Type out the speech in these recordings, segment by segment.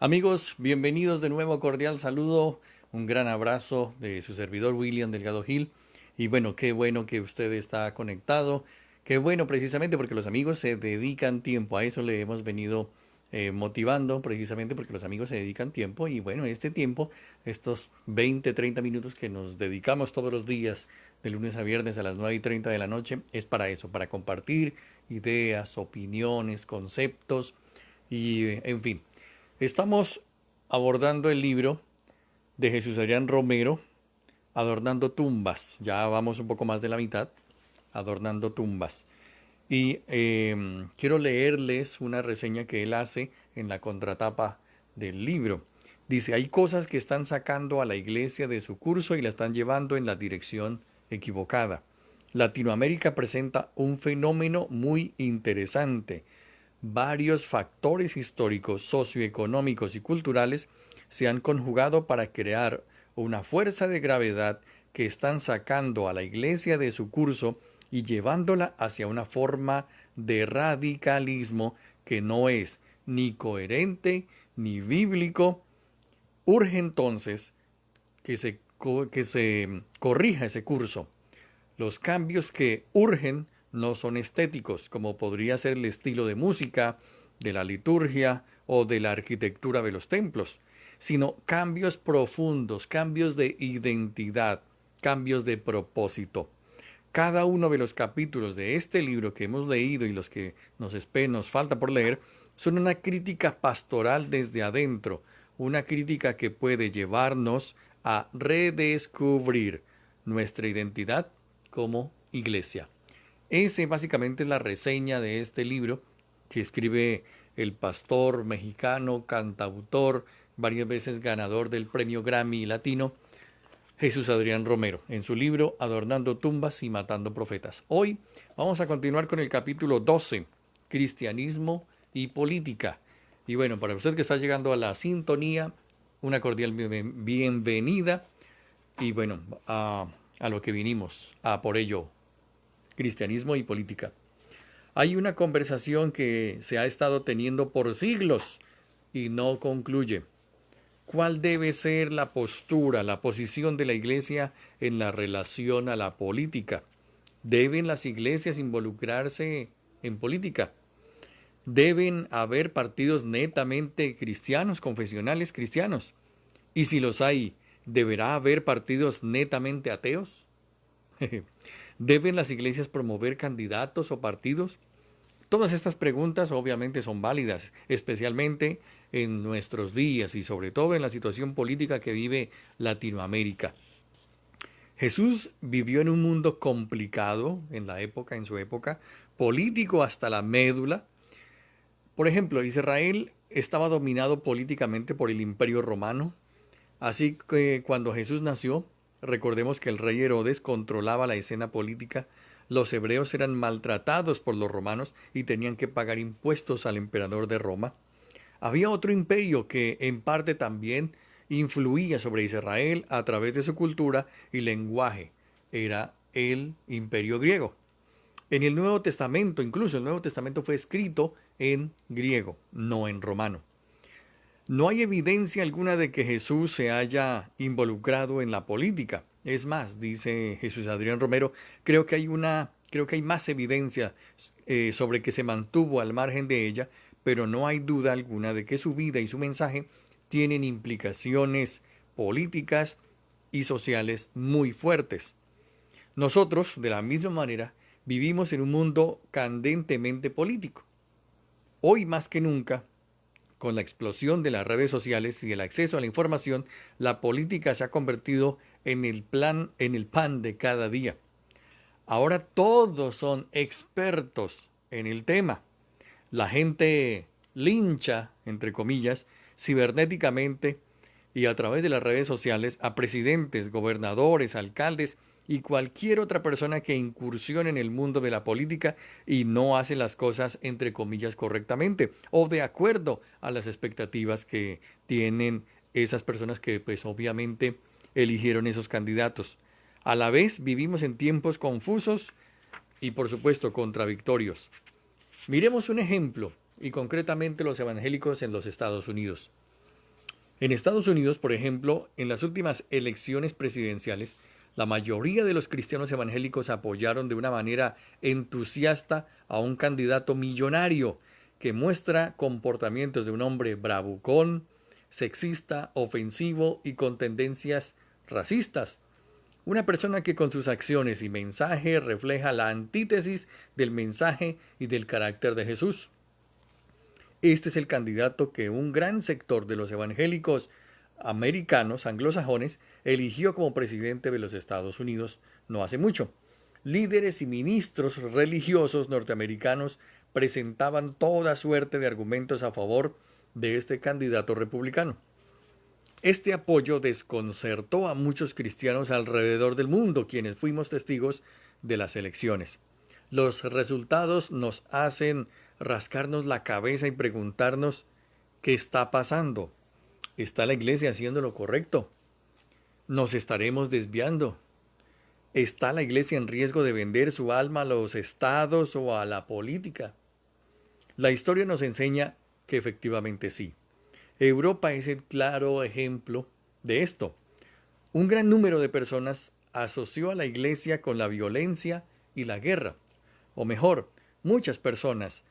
Amigos, bienvenidos de nuevo, cordial saludo, un gran abrazo de su servidor William Delgado Gil. Y bueno, qué bueno que usted está conectado, qué bueno precisamente porque los amigos se dedican tiempo, a eso le hemos venido motivando precisamente porque los amigos se dedican tiempo y bueno, este tiempo, estos 20, 30 minutos que nos dedicamos todos los días, de lunes a viernes a las 9:30 de la noche, es para eso, para compartir ideas, opiniones, conceptos y en fin. Estamos abordando el libro de Jesús Adrián Romero, Adornando tumbas. Ya vamos un poco más de la mitad, Adornando tumbas. Y quiero leerles una reseña que él hace en la contratapa del libro. Dice, hay cosas que están sacando a la iglesia de su curso y la están llevando en la dirección equivocada. Latinoamérica presenta un fenómeno muy interesante. Varios factores históricos, socioeconómicos y culturales se han conjugado para crear una fuerza de gravedad que están sacando a la iglesia de su curso y llevándola hacia una forma de radicalismo que no es ni coherente ni bíblico. Urge entonces que se corrija ese curso. Los cambios que urgen no son estéticos, como podría ser el estilo de música, de la liturgia o de la arquitectura de los templos, sino cambios profundos, cambios de identidad, cambios de propósito. Cada uno de los capítulos de este libro que hemos leído y los que nos falta por leer son una crítica pastoral desde adentro, una crítica que puede llevarnos a redescubrir nuestra identidad como iglesia. Ese básicamente es la reseña de este libro que escribe el pastor mexicano, cantautor, varias veces ganador del premio Grammy Latino, Jesús Adrián Romero, en su libro Adornando tumbas y matando profetas. Hoy vamos a continuar con el capítulo 12, Cristianismo y política. Y bueno, para usted que está llegando a la sintonía, una cordial bienvenida y bueno, a lo que vinimos, a por ello, cristianismo y política. Hay una conversación que se ha estado teniendo por siglos y no concluye. ¿Cuál debe ser la postura, la posición de la iglesia en la relación a la política? ¿Deben las iglesias involucrarse en política? ¿Deben haber partidos netamente cristianos, confesionales cristianos? Y si los hay, ¿deberá haber partidos netamente ateos? ¿Deben las iglesias promover candidatos o partidos? Todas estas preguntas obviamente son válidas, especialmente en nuestros días y sobre todo en la situación política que vive Latinoamérica. Jesús vivió en un mundo complicado en su época, político hasta la médula. Por ejemplo, Israel estaba dominado políticamente por el Imperio Romano, así que cuando Jesús nació, recordemos que el rey Herodes controlaba la escena política. Los hebreos eran maltratados por los romanos y tenían que pagar impuestos al emperador de Roma. Había otro imperio que en parte también influía sobre Israel a través de su cultura y lenguaje. Era el imperio griego. En el Nuevo Testamento, incluso el Nuevo Testamento fue escrito en griego, no en romano. No hay evidencia alguna de que Jesús se haya involucrado en la política. Es más, dice Jesús Adrián Romero, creo que hay más evidencia sobre que se mantuvo al margen de ella, pero no hay duda alguna de que su vida y su mensaje tienen implicaciones políticas y sociales muy fuertes. Nosotros, de la misma manera, vivimos en un mundo candentemente político. Hoy más que nunca, con la explosión de las redes sociales y el acceso a la información, la política se ha convertido en el pan de cada día. Ahora todos son expertos en el tema. La gente lincha, entre comillas, cibernéticamente y a través de las redes sociales a presidentes, gobernadores, alcaldes y cualquier otra persona que incursione en el mundo de la política y no hace las cosas entre comillas correctamente o de acuerdo a las expectativas que tienen esas personas que pues obviamente eligieron esos candidatos. A la vez vivimos en tiempos confusos y por supuesto contradictorios. Miremos un ejemplo y concretamente los evangélicos en los Estados Unidos. En Estados Unidos, por ejemplo, en las últimas elecciones presidenciales, la mayoría de los cristianos evangélicos apoyaron de una manera entusiasta a un candidato millonario que muestra comportamientos de un hombre bravucón, sexista, ofensivo y con tendencias racistas. Una persona que con sus acciones y mensaje refleja la antítesis del mensaje y del carácter de Jesús. Este es el candidato que un gran sector de los evangélicos americanos, anglosajones, eligió como presidente de los Estados Unidos no hace mucho. Líderes y ministros religiosos norteamericanos presentaban toda suerte de argumentos a favor de este candidato republicano. Este apoyo desconcertó a muchos cristianos alrededor del mundo, quienes fuimos testigos de las elecciones. Los resultados nos hacen rascarnos la cabeza y preguntarnos qué está pasando. ¿Está la iglesia haciendo lo correcto? ¿Nos estaremos desviando? ¿Está la iglesia en riesgo de vender su alma a los estados o a la política? La historia nos enseña que efectivamente sí. Europa es el claro ejemplo de esto. Un gran número de personas asoció a la iglesia con la violencia y la guerra. O mejor, muchas personas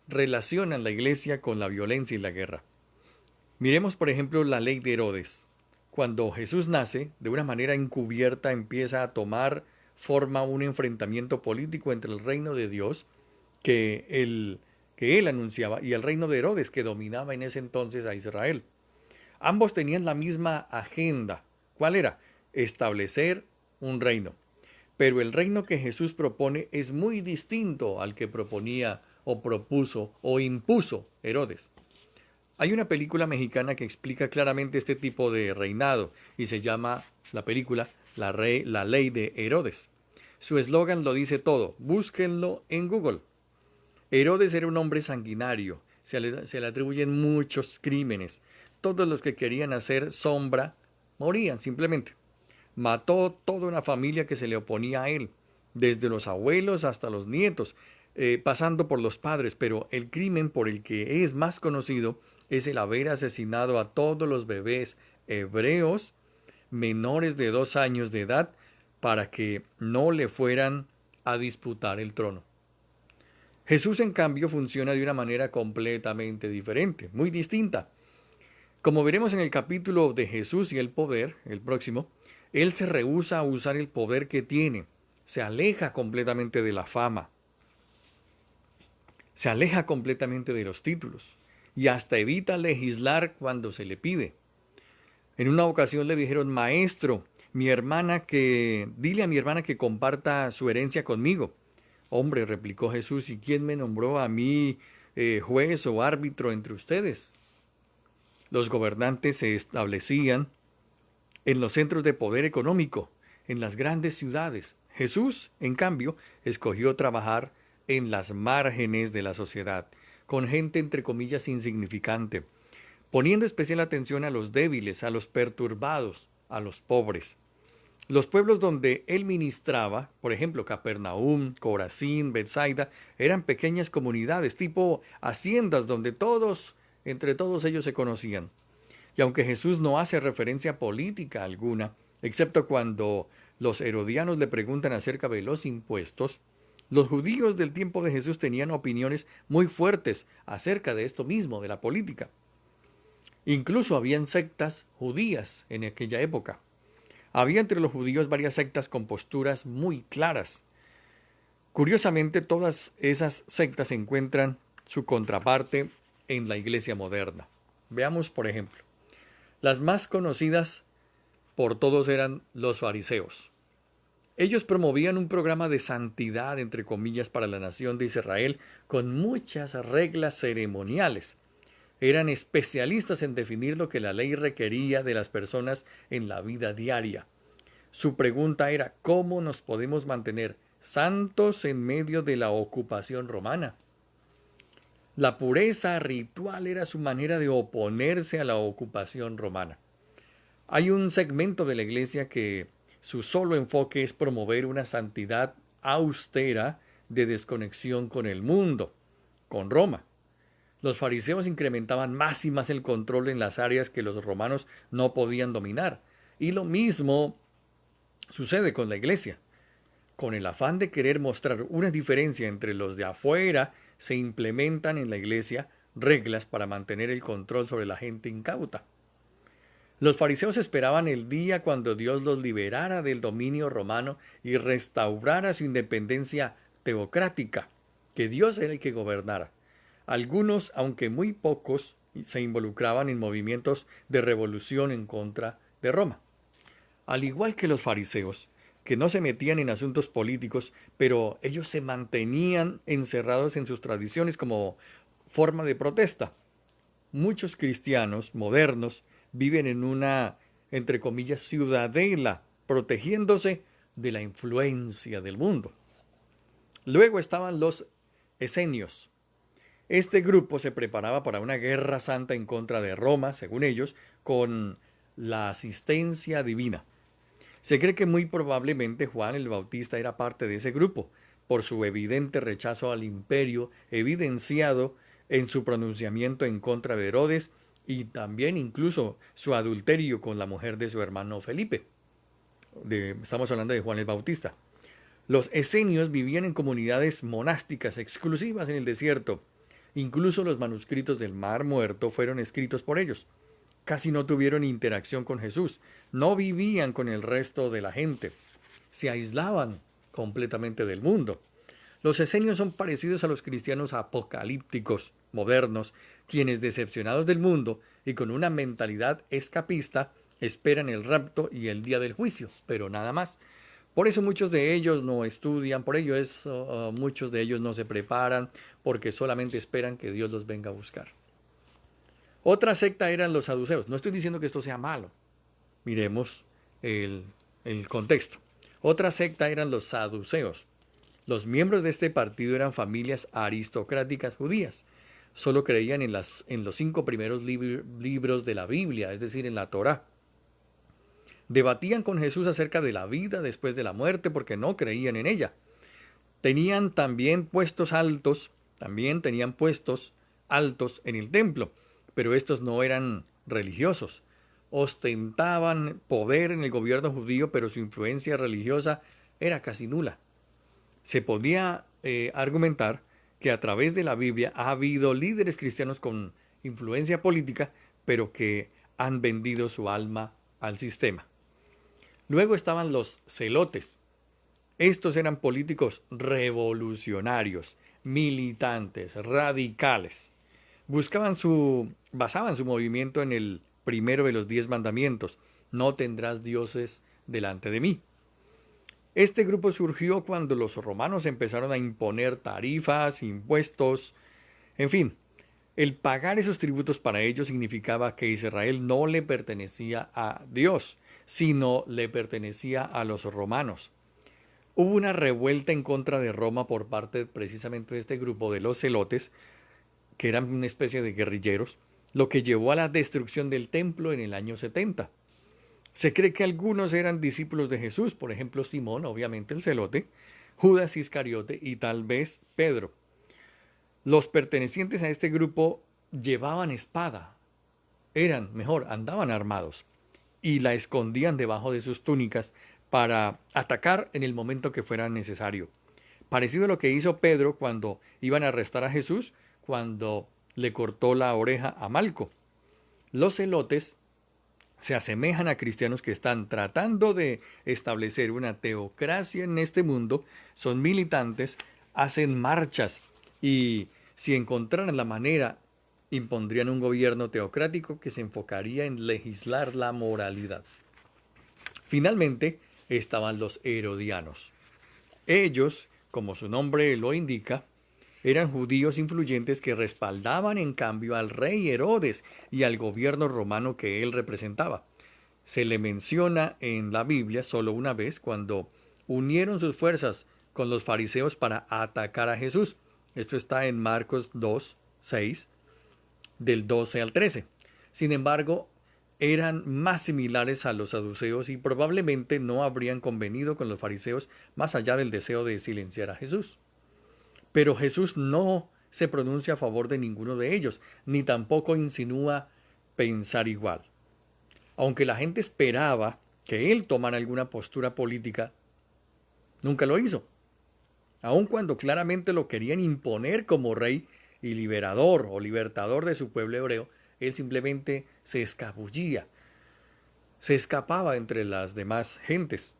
relacionan la iglesia con la violencia y la guerra. Miremos, por ejemplo, la ley de Herodes. Cuando Jesús nace, de una manera encubierta empieza a tomar forma un enfrentamiento político entre el reino de Dios que él anunciaba y el reino de Herodes, que dominaba en ese entonces a Israel. Ambos tenían la misma agenda. ¿Cuál era? Establecer un reino. Pero el reino que Jesús propone es muy distinto al que proponía o propuso o impuso Herodes. Hay una película mexicana que explica claramente este tipo de reinado y se llama la película La Ley de Herodes. Su eslogan lo dice todo. Búsquenlo en Google. Herodes era un hombre sanguinario. Se le atribuyen muchos crímenes. Todos los que querían hacer sombra morían simplemente. Mató toda una familia que se le oponía a él, desde los abuelos hasta los nietos, pasando por los padres, pero el crimen por el que es más conocido es el haber asesinado a todos los bebés hebreos menores de 2 años de edad para que no le fueran a disputar el trono. Jesús, en cambio, funciona de una manera completamente diferente, muy distinta. Como veremos en el capítulo de Jesús y el poder, el próximo, Él se rehúsa a usar el poder que tiene, se aleja completamente de la fama, se aleja completamente de los títulos y hasta evita legislar cuando se le pide. En una ocasión le dijeron: Maestro, dile a mi hermana que comparta su herencia conmigo. Hombre, replicó Jesús, ¿y quién me nombró a mí juez o árbitro entre ustedes? Los gobernantes se establecían en los centros de poder económico, en las grandes ciudades. Jesús, en cambio, escogió trabajar en las márgenes de la sociedad, con gente entre comillas insignificante, poniendo especial atención a los débiles, a los perturbados, a los pobres. Los pueblos donde él ministraba, por ejemplo, Capernaum, Corazín, Betsaida, eran pequeñas comunidades, tipo haciendas donde entre todos ellos se conocían. Y aunque Jesús no hace referencia política alguna, excepto cuando los herodianos le preguntan acerca de los impuestos, los judíos del tiempo de Jesús tenían opiniones muy fuertes acerca de esto mismo, de la política. Incluso habían sectas judías en aquella época. Había entre los judíos varias sectas con posturas muy claras. Curiosamente, todas esas sectas encuentran su contraparte en la iglesia moderna. Veamos, por ejemplo, las más conocidas por todos eran los fariseos. Ellos promovían un programa de santidad, entre comillas, para la nación de Israel, con muchas reglas ceremoniales. Eran especialistas en definir lo que la ley requería de las personas en la vida diaria. Su pregunta era: ¿cómo nos podemos mantener santos en medio de la ocupación romana? La pureza ritual era su manera de oponerse a la ocupación romana. Hay un segmento de la iglesia que su solo enfoque es promover una santidad austera de desconexión con el mundo, con Roma. Los fariseos incrementaban más y más el control en las áreas que los romanos no podían dominar. Y lo mismo sucede con la iglesia. Con el afán de querer mostrar una diferencia entre los de afuera, se implementan en la iglesia reglas para mantener el control sobre la gente incauta. Los fariseos esperaban el día cuando Dios los liberara del dominio romano y restaurara su independencia teocrática, que Dios era el que gobernara. Algunos, aunque muy pocos, se involucraban en movimientos de revolución en contra de Roma. Al igual que los fariseos, que no se metían en asuntos políticos, pero ellos se mantenían encerrados en sus tradiciones como forma de protesta. Muchos cristianos modernos viven en una, entre comillas, ciudadela, protegiéndose de la influencia del mundo. Luego estaban los esenios. Este grupo se preparaba para una guerra santa en contra de Roma, según ellos, con la asistencia divina. Se cree que muy probablemente Juan el Bautista era parte de ese grupo, por su evidente rechazo al imperio, evidenciado en su pronunciamiento en contra de Herodes y también incluso su adulterio con la mujer de su hermano Felipe. Estamos hablando de Juan el Bautista. Los esenios vivían en comunidades monásticas exclusivas en el desierto. Incluso los manuscritos del Mar Muerto fueron escritos por ellos. Casi no tuvieron interacción con Jesús, no vivían con el resto de la gente, se aislaban completamente del mundo. Los esenios son parecidos a los cristianos apocalípticos modernos, quienes decepcionados del mundo y con una mentalidad escapista esperan el rapto y el día del juicio, pero nada más. Por eso muchos de ellos no estudian, muchos de ellos no se preparan, porque solamente esperan que Dios los venga a buscar. Otra secta eran los saduceos. No estoy diciendo que esto sea malo. Miremos el contexto. Otra secta eran los saduceos. Los miembros de este partido eran familias aristocráticas judías. Solo creían en los 5 primeros libros de la Biblia, es decir, en la Torá. Debatían con Jesús acerca de la vida después de la muerte porque no creían en ella. Tenían puestos altos en el templo, pero estos no eran religiosos. Ostentaban poder en el gobierno judío, pero su influencia religiosa era casi nula. Se podía argumentar que a través de la Biblia ha habido líderes cristianos con influencia política, pero que han vendido su alma al sistema. Luego estaban los celotes. Estos eran políticos revolucionarios, militantes, radicales. Basaban su movimiento en el primero de los 10 mandamientos: no tendrás dioses delante de mí. Este grupo surgió cuando los romanos empezaron a imponer tarifas, impuestos, en fin. El pagar esos tributos para ellos significaba que Israel no le pertenecía a Dios, sino le pertenecía a los romanos. Hubo una revuelta en contra de Roma por parte precisamente de este grupo de los celotes, que eran una especie de guerrilleros, lo que llevó a la destrucción del templo en el año 70. Se cree que algunos eran discípulos de Jesús, por ejemplo Simón, obviamente el celote, Judas Iscariote y tal vez Pedro. Los pertenecientes a este grupo llevaban espada, andaban armados y la escondían debajo de sus túnicas para atacar en el momento que fuera necesario. Parecido a lo que hizo Pedro cuando iban a arrestar a Jesús, cuando le cortó la oreja a Malco. Los celotes se asemejan a cristianos que están tratando de establecer una teocracia en este mundo, son militantes, hacen marchas y si encontraran la manera, impondrían un gobierno teocrático que se enfocaría en legislar la moralidad. Finalmente estaban los herodianos. Ellos, como su nombre lo indica, eran judíos influyentes que respaldaban en cambio al rey Herodes y al gobierno romano que él representaba. Se le menciona en la Biblia solo una vez cuando unieron sus fuerzas con los fariseos para atacar a Jesús. Esto está en Marcos 2, 6, del 12 al 13. Sin embargo, eran más similares a los saduceos y probablemente no habrían convenido con los fariseos más allá del deseo de silenciar a Jesús. Pero Jesús no se pronuncia a favor de ninguno de ellos, ni tampoco insinúa pensar igual. Aunque la gente esperaba que él tomara alguna postura política, nunca lo hizo. Aun cuando claramente lo querían imponer como rey y liberador o libertador de su pueblo hebreo, él simplemente se escabullía, se escapaba entre las demás gentes.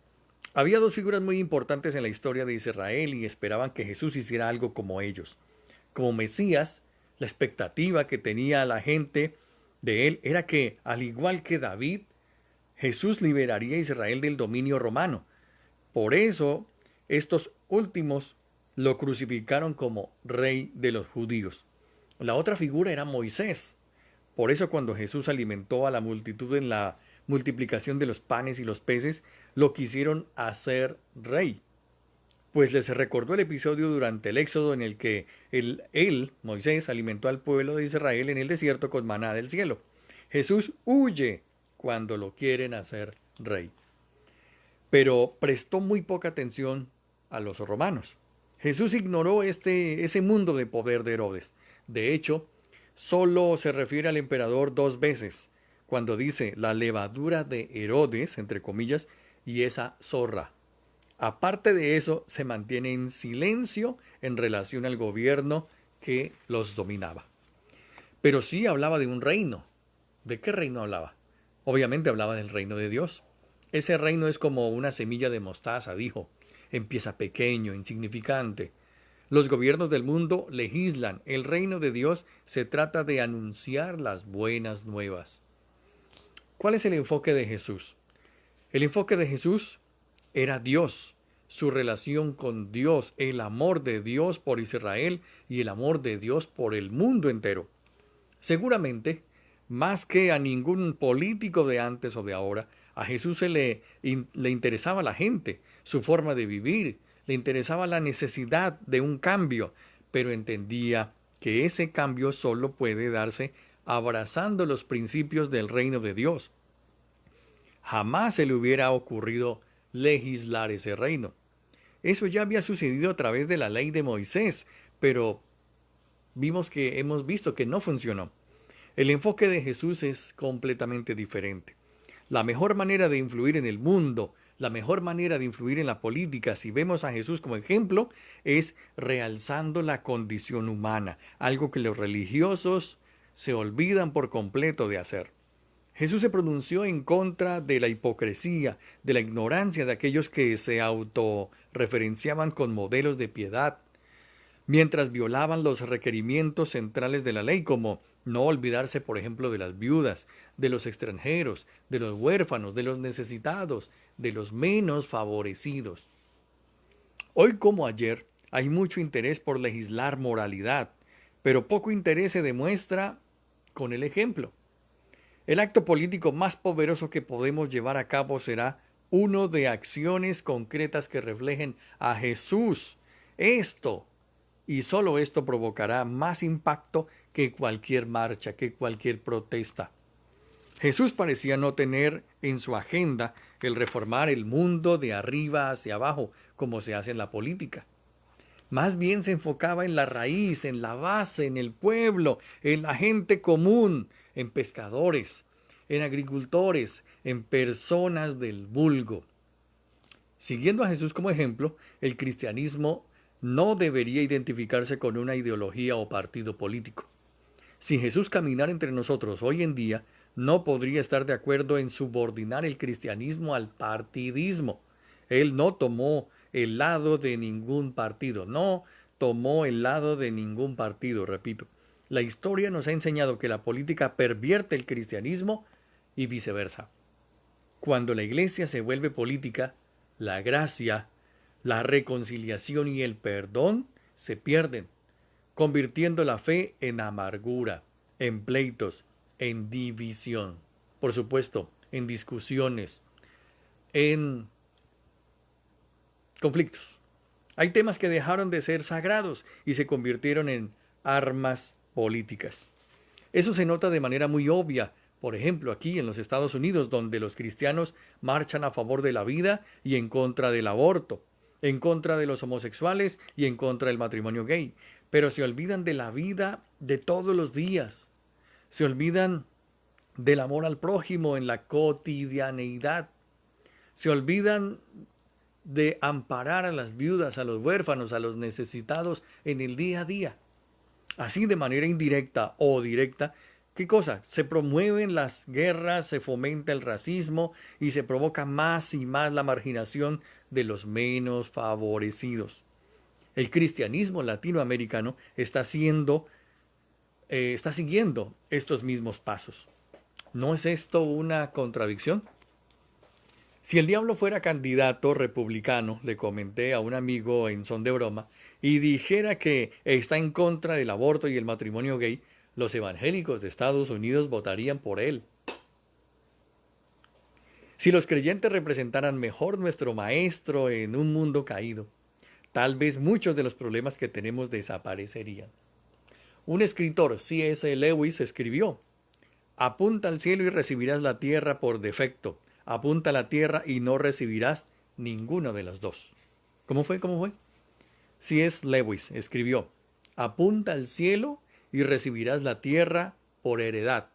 Había dos figuras muy importantes en la historia de Israel y esperaban que Jesús hiciera algo como ellos. Como Mesías, la expectativa que tenía la gente de él era que, al igual que David, Jesús liberaría a Israel del dominio romano. Por eso, estos últimos lo crucificaron como rey de los judíos. La otra figura era Moisés. Por eso, cuando Jesús alimentó a la multitud en la multiplicación de los panes y los peces, lo quisieron hacer rey. Pues les recordó el episodio durante el Éxodo en el que Moisés, alimentó al pueblo de Israel en el desierto con maná del cielo. Jesús huye cuando lo quieren hacer rey. Pero prestó muy poca atención a los romanos. Jesús ignoró ese mundo de poder de Herodes. De hecho, solo se refiere al emperador 2 veces, cuando dice la levadura de Herodes, entre comillas, y esa zorra. Aparte de eso, se mantiene en silencio en relación al gobierno que los dominaba. Pero sí hablaba de un reino. ¿De qué reino hablaba? Obviamente hablaba del reino de Dios. Ese reino es como una semilla de mostaza, dijo. Empieza pequeño, insignificante. Los gobiernos del mundo legislan. El reino de Dios se trata de anunciar las buenas nuevas. ¿Cuál es el enfoque de Jesús? El enfoque de Jesús era Dios, su relación con Dios, el amor de Dios por Israel y el amor de Dios por el mundo entero. Seguramente, más que a ningún político de antes o de ahora, a Jesús le interesaba la gente, su forma de vivir, le interesaba la necesidad de un cambio, pero entendía que ese cambio solo puede darse abrazando los principios del reino de Dios. Jamás se le hubiera ocurrido legislar ese reino. Eso ya había sucedido a través de la ley de Moisés, pero hemos visto que no funcionó. El enfoque de Jesús es completamente diferente. La mejor manera de influir en el mundo, la mejor manera de influir en la política, si vemos a Jesús como ejemplo, es realzando la condición humana, algo que los religiosos se olvidan por completo de hacer. Jesús se pronunció en contra de la hipocresía, de la ignorancia de aquellos que se autorreferenciaban con modelos de piedad, mientras violaban los requerimientos centrales de la ley, como no olvidarse, por ejemplo, de las viudas, de los extranjeros, de los huérfanos, de los necesitados, de los menos favorecidos. Hoy como ayer hay mucho interés por legislar moralidad, pero poco interés se demuestra con el ejemplo. El acto político más poderoso que podemos llevar a cabo será uno de acciones concretas que reflejen a Jesús. Esto y solo esto provocará más impacto que cualquier marcha, que cualquier protesta. Jesús parecía no tener en su agenda el reformar el mundo de arriba hacia abajo, como se hace en la política. Más bien se enfocaba en la raíz, en la base, en el pueblo, en la gente común, en pescadores, en agricultores, en personas del vulgo. Siguiendo a Jesús como ejemplo, el cristianismo no debería identificarse con una ideología o partido político. Si Jesús caminara entre nosotros hoy en día, no podría estar de acuerdo en subordinar el cristianismo al partidismo. Él no tomó el lado de ningún partido, repito. La historia nos ha enseñado que la política pervierte el cristianismo y viceversa. Cuando la iglesia se vuelve política, la gracia, la reconciliación y el perdón se pierden, convirtiendo la fe en amargura, en pleitos, en división, por supuesto, en discusiones, en conflictos. Hay temas que dejaron de ser sagrados y se convirtieron en armas políticas. Eso se nota de manera muy obvia, por ejemplo, aquí en los Estados Unidos, donde los cristianos marchan a favor de la vida y en contra del aborto, en contra de los homosexuales y en contra del matrimonio gay. pero se olvidan de la vida de todos los días. Se olvidan del amor al prójimo en la cotidianeidad. Se olvidan de amparar a las viudas, a los huérfanos, a los necesitados en el día a día. Así de manera indirecta o directa, ¿qué cosa? Se promueven las guerras, se fomenta el racismo y se provoca más y más la marginación de los menos favorecidos. El cristianismo latinoamericano está siguiendo estos mismos pasos. ¿No es esto una contradicción? Si el diablo fuera candidato republicano, le comenté a un amigo en son de broma, y dijera que está en contra del aborto y el matrimonio gay, los evangélicos de Estados Unidos votarían por él. Si los creyentes representaran mejor nuestro maestro en un mundo caído, tal vez muchos de los problemas que tenemos desaparecerían. Un escritor, C.S. Lewis, escribió: apunta al cielo y recibirás la tierra por defecto. Apunta a la tierra y no recibirás ninguno de los dos. ¿Cómo fue? C.S. Lewis escribió: apunta al cielo y recibirás la tierra por heredad.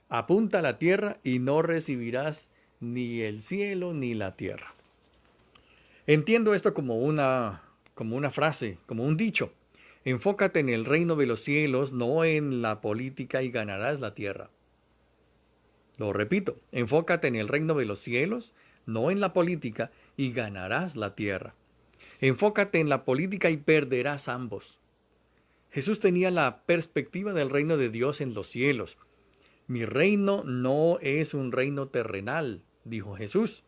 Apunta a la tierra y no recibirás ni el cielo ni la tierra. Entiendo esto como una frase, como un dicho. Enfócate en el reino de los cielos, no en la política, y ganarás la tierra. Lo repito, enfócate en el reino de los cielos, no en la política, y ganarás la tierra. Enfócate en la política y perderás ambos. Jesús tenía la perspectiva del reino de Dios en los cielos. Mi reino no es un reino terrenal, dijo Jesús.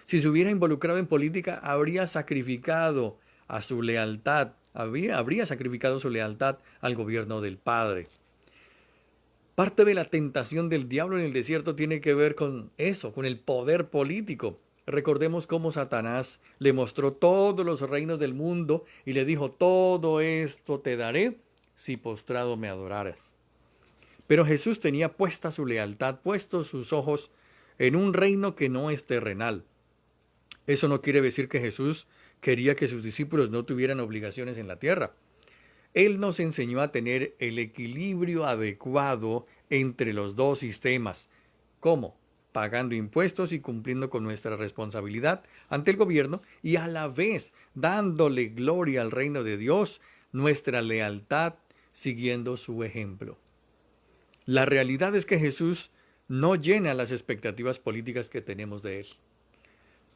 Si se hubiera involucrado en política, habría sacrificado su lealtad al gobierno del Padre. Parte de la tentación del diablo en el desierto tiene que ver con eso, con el poder político. Recordemos cómo Satanás le mostró todos los reinos del mundo y le dijo: todo esto te daré si postrado me adoraras. Pero Jesús tenía puesta su lealtad, puestos sus ojos en un reino que no es terrenal. Eso no quiere decir que Jesús quería que sus discípulos no tuvieran obligaciones en la tierra. Él nos enseñó a tener el equilibrio adecuado entre los dos sistemas. ¿Cómo? Pagando impuestos y cumpliendo con nuestra responsabilidad ante el gobierno, y a la vez dándole gloria al reino de Dios, nuestra lealtad siguiendo su ejemplo. La realidad es que Jesús no llena las expectativas políticas que tenemos de él.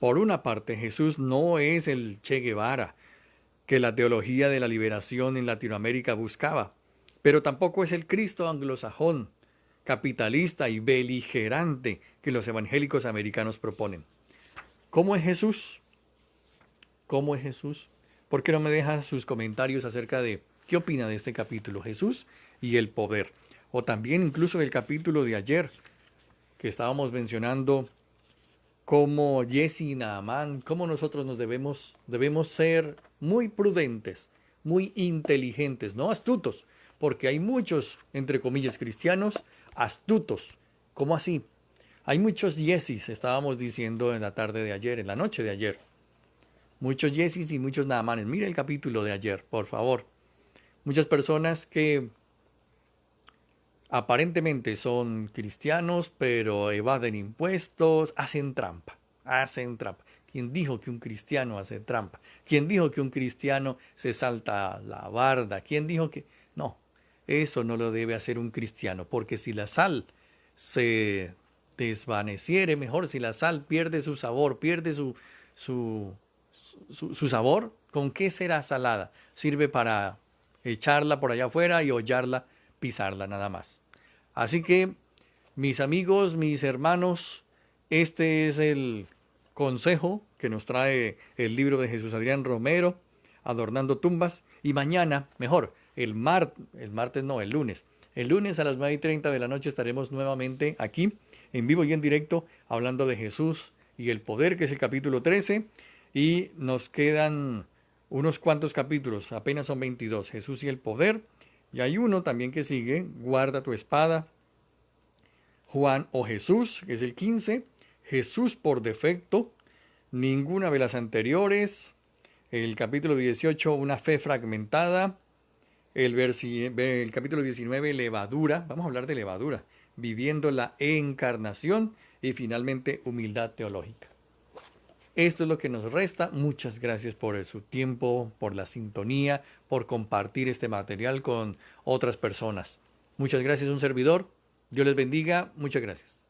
Por una parte, Jesús no es el Che Guevara que la teología de la liberación en Latinoamérica buscaba, pero tampoco es el Cristo anglosajón, capitalista y beligerante que los evangélicos americanos proponen. ¿Cómo es Jesús? ¿Cómo es Jesús? ¿Por qué no me deja sus comentarios acerca de qué opina de este capítulo, Jesús y el poder? O también incluso del capítulo de ayer, que estábamos mencionando cómo Jesse y Naamán, cómo nosotros debemos ser muy prudentes, muy inteligentes, no astutos, porque hay muchos, entre comillas, cristianos astutos. ¿Cómo así? Hay muchos Jesses, estábamos diciendo en la tarde de ayer, en la noche de ayer. Muchos Jesses y muchos Naamanes. Mira el capítulo de ayer, por favor. Muchas personas que aparentemente son cristianos, pero evaden impuestos, hacen trampa. ¿Quién dijo que un cristiano hace trampa? ¿Quién dijo que un cristiano se salta la barda? ¿Quién dijo que...? No, eso no lo debe hacer un cristiano, porque si la sal se desvaneciere, mejor, si la sal pierde su sabor, pierde su sabor, ¿con qué será salada? Sirve para echarla por allá afuera y hollarla, pisarla nada más. Así que, mis amigos, mis hermanos, este es el consejo que nos trae el libro de Jesús Adrián Romero, Adornando Tumbas. Y mañana, mejor, el lunes. El lunes a las 9:30 de la noche estaremos nuevamente aquí, en vivo y en directo, hablando de Jesús y el poder, que es el capítulo 13. Y nos quedan unos cuantos capítulos, apenas son 22, Jesús y el poder. Y hay uno también que sigue, guarda tu espada, Juan o Jesús, que es el 15, Jesús por defecto, ninguna de las anteriores, el capítulo 18, una fe fragmentada, el capítulo 19, levadura. Vamos a hablar de levadura, viviendo la encarnación y finalmente humildad teológica. Esto es lo que nos resta. Muchas gracias por su tiempo, por la sintonía, por compartir este material con otras personas. Muchas gracias, un servidor. Dios les bendiga. Muchas gracias.